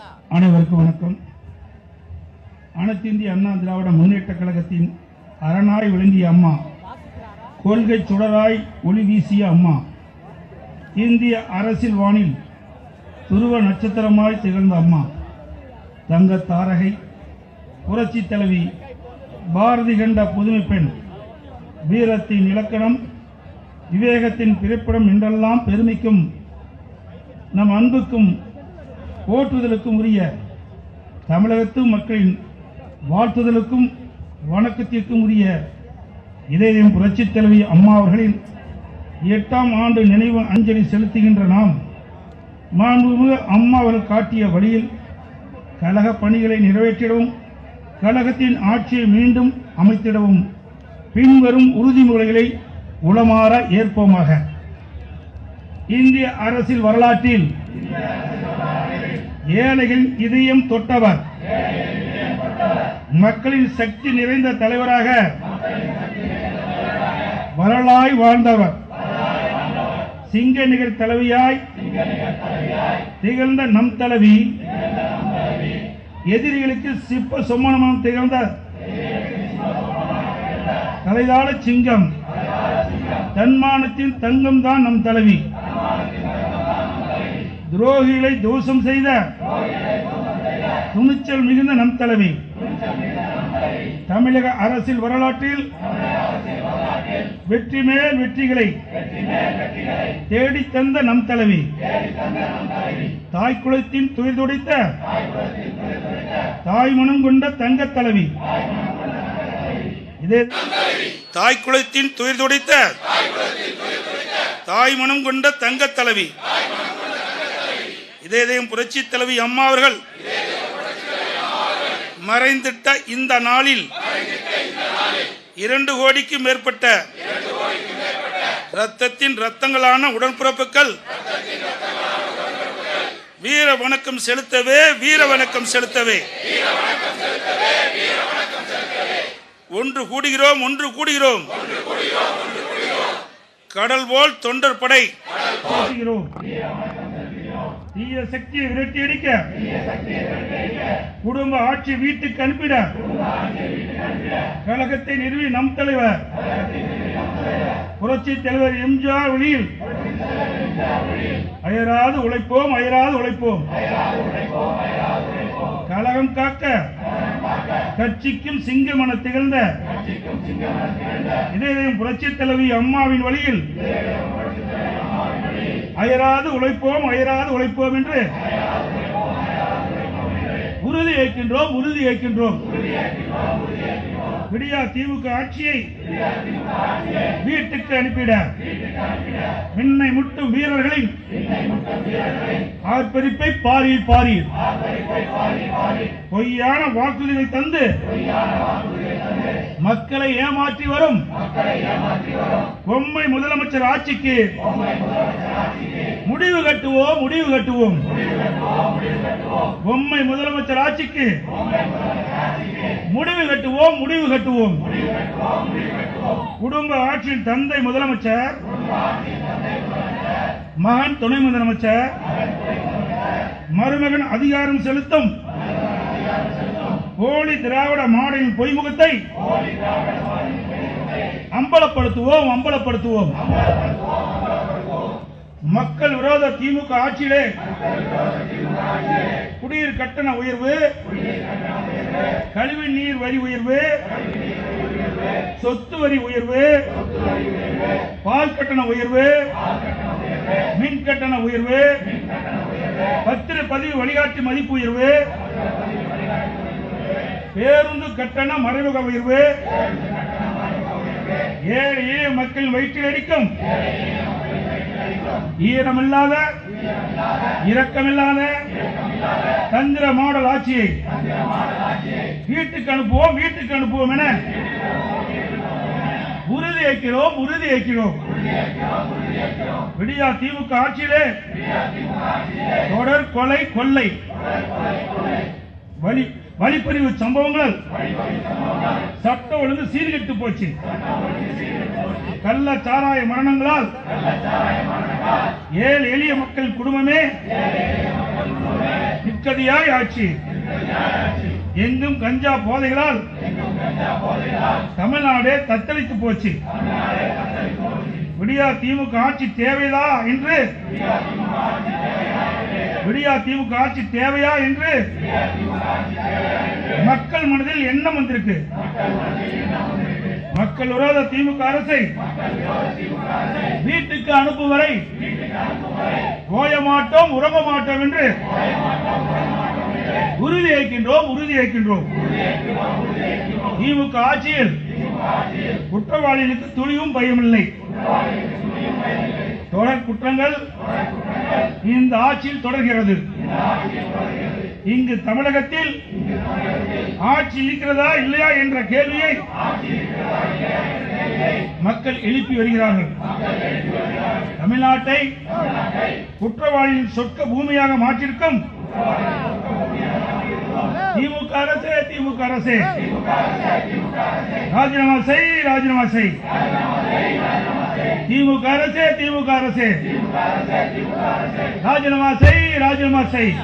அனைவருக்கும் வணக்கம். அனைத்து இந்திய அண்ணா திராவிட முன்னேற்ற கழகத்தின் அரணாய் விளங்கிய அம்மா, கொள்கை சுடராய் ஒளி வீசிய அம்மா, இந்திய அரசியல் வானில் துருவ நட்சத்திரமாய் திகழ்ந்த அம்மா, தங்க தாரகை, புரட்சி தலைவி, பாரதி கண்ட புதுமை பெண், வீரத்தின் இலக்கணம், விவேகத்தின் பிறப்பிடம் என்றெல்லாம் பெருமைக்கும் நம் அன்புக்கும் போற்றுதலுக்கும் உரிய தமிழகத்து மக்களின் வாழ்த்துதலுக்கும் வணக்கத்திற்கும் உரிய இதயம் புரட்சி தலைவி அம்மா அவர்களின் 8ஆம் ஆண்டு நினைவு அஞ்சலி செலுத்துகின்ற நாம், மாண்புமிகு அம்மா அவர்கள் காட்டிய வழியில் கழக பணிகளை நிறைவேற்றிடவும், கழகத்தின் ஆட்சியை மீண்டும் அமைத்திடவும் பின்வரும் உறுதிமொழிகளை உளமாற ஏற்போமாக. இந்திய அரசியல் வரலாற்றில் ஏழைகளின் இதயம் தொட்டவர், மக்களின் சக்தி நிறைந்த தலைவராக வரலாய் வாழ்ந்தவர், சிங்க நிகர் தலைவியாய் திகழ்ந்த நம் தலைவி, எதிரிகளுக்கு சிப்ப சொம்மனமாக திகழ்ந்த தலைதாள சிங்கம், தன்மானத்தின் தங்கம் தான் நம் தலைவி, துரோகிகளை தோஷம் செய்த துணிச்சல் மிகுந்த நம் தலைவி, தமிழக அரசியல் வரலாற்றில் வெற்றி மேல் வெற்றிகளை தேடித் தந்த நம் தலைவி, தாய்க்குளத்தின் துயர் துடைத்த தாய் மனம் கொண்ட தங்க தலைவி, இதே தாய்க்குளத்தின் துயர் துடைத்த தாய் மனம் கொண்ட தங்க தலைவி, இதயம் புரட்சி தலைவி அம்மா அவர்கள் மறைந்திட்ட இந்த நாளில் 2 கோடிக்கும் மேற்பட்ட இரத்தத்தின் இரத்தங்களான உடன்பிறப்புகள் வீர வணக்கம் செலுத்தவே, வீர வணக்கம் செலுத்தவே ஒன்று கூடுகிறோம், ஒன்று கூடுகிறோம். கடல் போல் தொண்டர் படை தீய சக்தியை விரட்டி அடிக்க, குடும்ப ஆட்சி வீட்டுக்கு அனுப்பிட, கழகத்தை நிறுவி நம் தலைவர் புரட்சி தலைவர் எம்ஜிஆர் வழியில் அயராது உழைப்போம், அயராது உழைப்போம். கழகம் காக்க கட்சிக்கும் சிங்கமென திகழ்ந்த இதயம் புரட்சி தலைவி அம்மாவின் வழியில் அயராது உழைப்போம், அயராது உழைப்போம் என்று உறுதி ஏற்கின்றோம், உறுதி ஏற்கின்றோம். விடியா திமுக ஆட்சியை வீட்டுக்கு அனுப்பிட மின்னை முட்டும் வீரர்களின் ஆர்ப்பரிப்பை பாரியில் பாரியில் பொய்யான வாக்குறுதிகளை தந்து மக்களை ஏமாற்றி வரும் பொம்மை முதலமைச்சர் ஆட்சிக்கு முடிவு கட்டுவோம், முடிவு கட்டுவோம். பொம்மை முதலமைச்சர் ஆட்சிக்கு முடிவு கட்டுவோம், முடிவு கட்டுவோம். குடும்ப ஆட்சியின் தந்தை முதலமைச்சர், மகன் துணை முதலமைச்சர், மருமகன் அதிகாரம் செலுத்தும் போலி திராவிட மாடலின் பொய்முகத்தை அம்பலப்படுத்துவோம், அம்பலப்படுத்துவோம். மக்கள் விரோத திமுக ஆட்சியிலே குடிநீர் கட்டண உயர்வு, கழிவு நீர் வரி உயர்வு, சொத்து வரி உயர்வு, பால் கட்டண உயர்வு, மின் கட்டண உயர்வு, பத்திரப்பதிவு வழிகாட்டி மதிப்பு உயர்வு, பேருந்து கட்டண மறைமுக உயர்வு, ஏழை மக்கள் வயிற்றில் அடிக்கும் ஈரமில்லாத இரக்கமில்லாத தந்திர மாடல் ஆட்சியை வீட்டுக்கு அனுப்புவோம், வீட்டுக்கு அனுப்புவோம் என உறுதி ஏற்கிறோம், உறுதி ஏற்கிறோம். விடியா திமுக ஆட்சியிலே தொடர் கொலை, கொள்ளை, வழிப்பறிவு சம்பவங்கள், சட்ட ஒழுங்கு சீர்கெட்டு போச்சு. கள்ள சாராய மரணங்களால் ஏழை எளிய மக்கள் குடும்பமே நிர்கதியாய் ஆட்சி. எங்கும் கஞ்சா போதைகளால் தமிழ்நாடு தத்தளித்து போச்சு. விடியா திமுக ஆட்சி தேவையா என்று மக்கள் மனதில் எண்ணம் வந்திருக்கு. மக்கள் விரோத திமுக அரசை வீட்டுக்கு அனுப்பும் வரை ஓய மாட்டோம், உறங்க மாட்டோம் என்று உறுதியேற்கின்றோம். திமுக ஆட்சியில் குற்றவாளிகளுக்கு துளியும் பயமில்லை. தொடர் குற்றங்கள் இந்த ஆட்சியில் தொடர்கிறது. இங்கு தமிழகத்தில் ஆட்சி இருக்கிறதா இல்லையா என்ற கேள்வியை மக்கள் எழுப்பி வருகிறார்கள். தமிழ்நாட்டை குற்றவாளியின் சொர்க்க பூமியாக மாற்றிருக்கும் திமுக அரசே ராஜினாமா செய். திமுக அரசே ராஜினாமா செய்.